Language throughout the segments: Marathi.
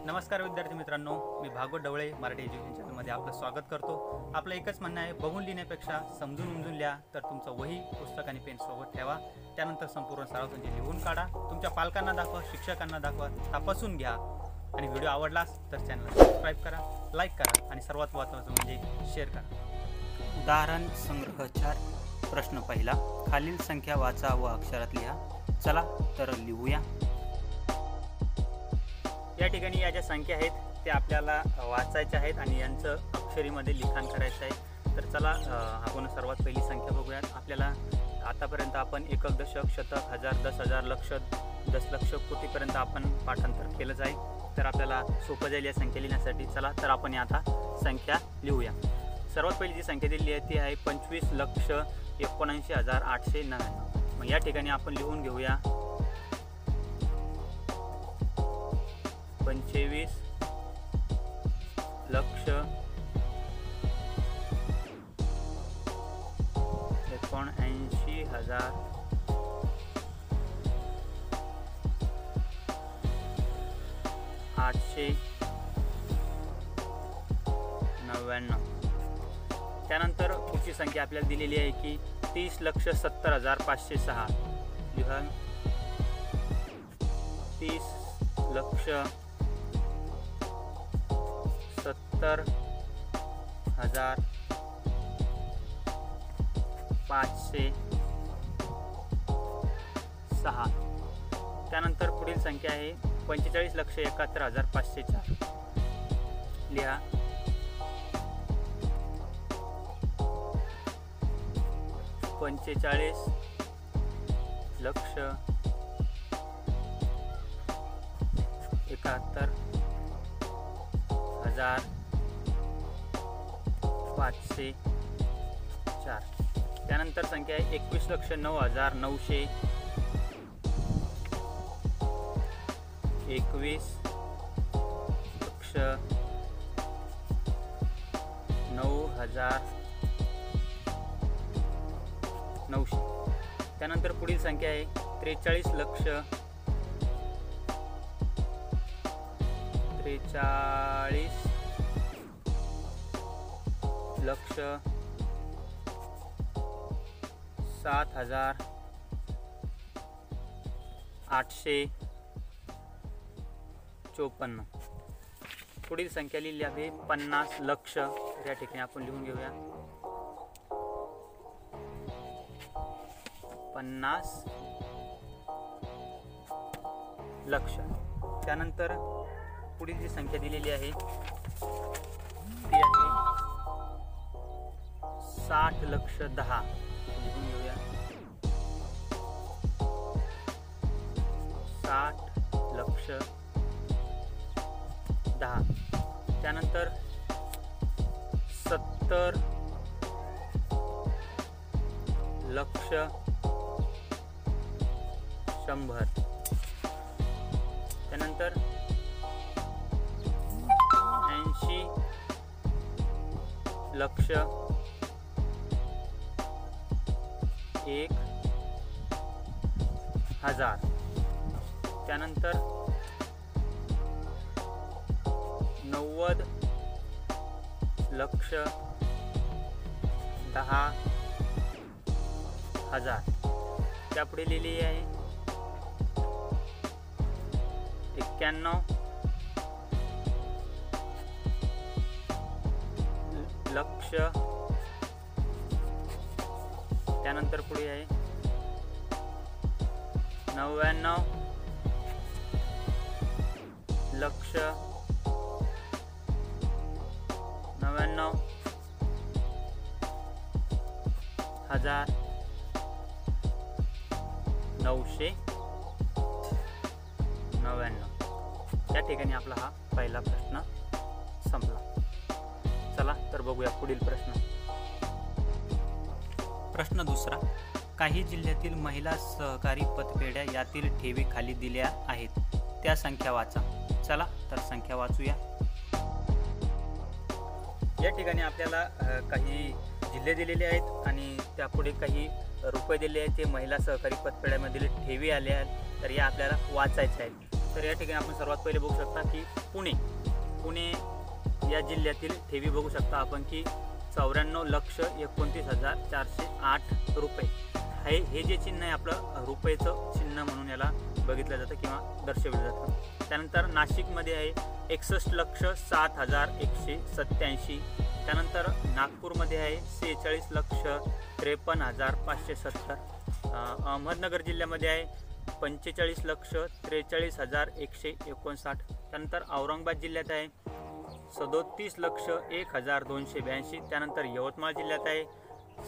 नमस्कार विद्यार्थी मित्रांनो, मी भागवत ढवळे मराठी एज्युकेशन चॅनलमध्ये आपलं स्वागत करतो। आपलं एकच म्हणणं आहे, बघून लिहिण्यापेक्षा समजून उमजून लिहा। तर तुमचं वही, पुस्तक आणि पेन सोबत ठेवा। त्यानंतर संपूर्ण सराव संच लिहून काढा, तुमच्या पालकांना दाखवा, शिक्षकांना दाखवा, तपासून घ्या। आणि व्हिडिओ आवडलास तर चॅनलला सबस्क्राईब करा, लाईक करा आणि सर्वात महत्त्वाचं म्हणजे शेअर करा। उदाहरण संग्रह 4 प्रश्न पहिला, खालील संख्या वाचा व अक्षरात लिहा। चला तर लिहूया। या ठिकाणी या ज्या संख्या आहेत त्या आपल्याला वाचायच्या आहेत आणि यांचं अक्षरीमध्ये लिखाण करायचं आहे। तर चला आपण सर्वात पहिली संख्या बघूयात। आपल्याला आतापर्यंत आपण एकक, दशक, शतक, हजार, 10,000, लक्ष, दशलक्ष, कोटीपर्यंत आपण पाठांतर केलंच आहे। तर आपल्याला सोपं जाईल या संख्या लिहिण्यासाठी। चला तर आपण आता संख्या लिहूया। सर्वात पहिली जी संख्या दिलेली आहे ती आहे 25,79,899। मग या ठिकाणी आपण लिहून घेऊया 25,79,899। त्यानंतर पुढची संख्या आपल्याला दिलेली आहे की 30,70,506। लिहा 30,70,506। त्यानंतर पुढील संख्या आहे 45,71,504। लिहा 45,71,504। त्यानंतर संख्या आहे 21,09,900। 21,09,900। त्यानंतर पुढील संख्या आहे 43,07,854। पुढील संख्या लिहिली आहे 50 लक्ष। या ठिकाणी आपण लिहून घेऊया 50 लक्ष। त्यानंतर पुढील जी संख्या दिलेली आहे ती आहे 60,10,00,000। लिहून घेऊया 60,10,00,000। त्यानंतर 70,00,100। त्यानंतर 80,00,000,1,000। त्यानंतर 90,10,000। त्यापुढे लिहिली आहे 91,00,000,000। त्यानंतर पुढे आहे 99,99,999। या ठिकाणी आपला हा पहिला प्रश्न संपला। चला तर बघूया पुढील प्रश्न। प्रश्न दुसरा, काही जिल्ह्यातील महिला सहकारी पतपेढ्या यातील ठेवी खाली दिल्या आहेत, त्या संख्या वाचा। चला तर संख्या वाचूया। या ठिकाणी आपल्याला काही जिल्हे दिलेले आहेत आणि त्यापुढे काही रुपये दिले आहेत। ते महिला सहकारी पतपेढ्यामधील ठेवी आले आहेत, तर या आपल्याला वाचायच्या आहेत। तर तर या ठिकाणी आपण सर्वात पहिले बघू शकता की पुणे या जिल्ह्यातील ठेवी बघू शकता आपण की 94,29,408 रुपये हे जे चिन्ह आहे आपलं रुपयेचं चिन्ह म्हणून याला बघितलं जातं किंवा दर्शवलं जातं. त्यानंतर नाशिकमध्ये आहे 61,07,187. त्यानंतर नागपूरमध्ये आहे 46,53,570. अहमदनगर जिल्ह्यामध्ये आहे 45,43,159. त्यानंतर औरंगाबाद जिल्ह्यात आहे 37,01,282. त्यानंतर यवतमाळ जिल्ह्यात आहे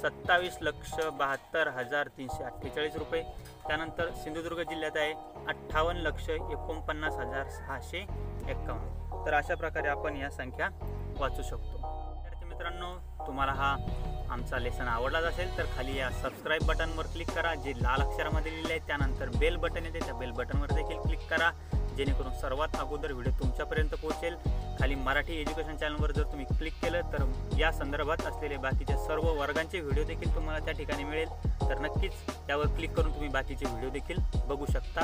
27,72,348 रुपये. त्यानंतर सिंधुदुर्ग जिल्ह्यात आहे 58,49,651. तर अशा प्रकारे आपण या संख्या वाचू शकतो. विद्यार्थी मित्रांनो, तुम्हाला हा आमचा लेसन आवडलाच असेल तर खाली या सबस्क्राईब बटनवर क्लिक करा जे लाल अक्षरामध्ये लिहिले आहे. त्यानंतर बेल बटन येते, त्या बेल बटनवर देखील क्लिक करा जेणेकरून सर्वात अगोदर व्हिडिओ तुमच्यापर्यंत पोहोचेल. खाली मराठी एज्युकेशन चॅनलवर जर तुम्ही क्लिक केलं तर या संदर्भात असलेले बाकीच्या सर्व वर्गांचे व्हिडिओ देखील तुम्हाला त्या ठिकाणी मिळेल. तर नक्कीच त्यावर क्लिक करून तुम्ही बाकीचे व्हिडिओ देखील बघू शकता.